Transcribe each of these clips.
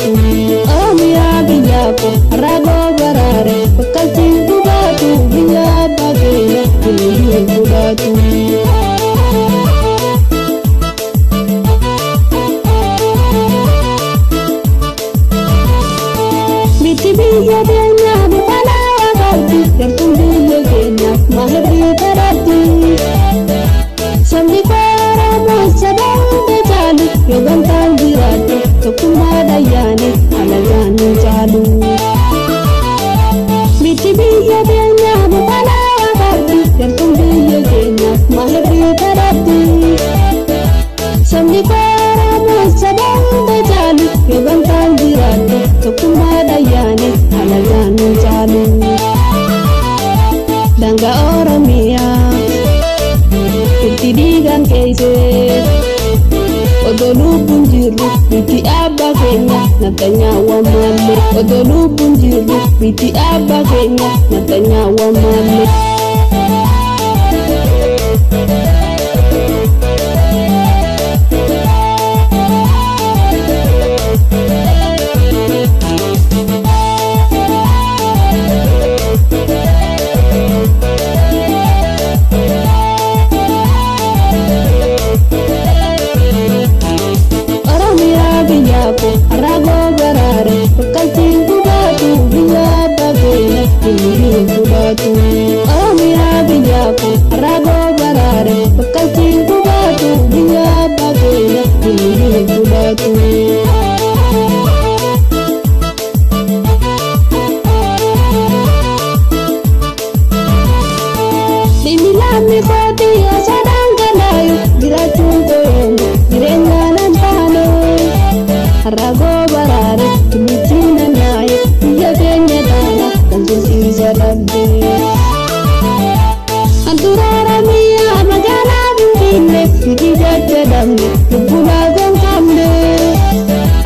gubatu. Oromiyaa biyya koo raagoo baraare bakkaltiin gubatu. Biyya abbaa keenya biyyi gubatu. Miti biyya keenya bubalaa qabdi gartuun biyya keenya maahirri baratti. Sabni Oromoo sabaa hunda caalu yoo gamtaan jiraate tokkummaa dhayyaane alagaan hin caalu. Miti biyya keenya bubalaa qabdi gartuun biyya keenya maahirri baratti. Sabni Oromoo sabaa hunda caalu yoo gamtaan jiraate tokkummaa dhayyaane alagaan hin caalu. Daangaa Oromiyaa itti diigan keeyse odoo lubbuun jirru miti abbaa keenya nattanyaawan malle. Odoo lubbuun jirru miti abbaa keenya nattanyaawan malle. Raagoo baraare bakkaltiin gubatu. Biyya abbaa keenya biyyi gubatu. Oromiyaa biyya koo raagoo baraare bakkaltiin gubatu. Biyya abbaa keenya biyyi gubatu. Dhimmi lammii kootii osoo dhangalaayu jiraachuun koo jireenya nan taane. Raagoo baraare tumitiin naaye biyya keenya daana kan tursiisa dhabdee. Handhuura Oromiyaa magaalaa Finfinnee biyyi jajjadhamne lubbulaa gonfamne.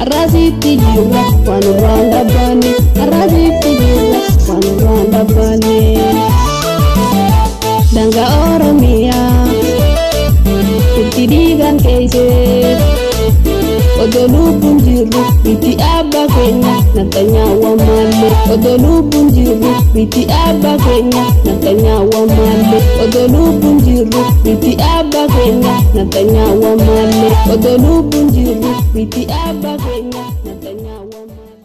Arraasitti jirra waan irraan dhabbanne. Arraasitti jirra waan irraan dhabbanne. Daangaa Oromiyaa itti diigan keeyse odoo lubbuun jirru miti abbaa keenya nattanyaawan malle. Odoo lubbuun jirru miti abbaa keenya nattanyaawan malle. Odoo lubbuun jirru miti abbaa keenya nattanyaawan malle. Odoo lubbuun jirru miti abbaa keenya nattanyaawan malle.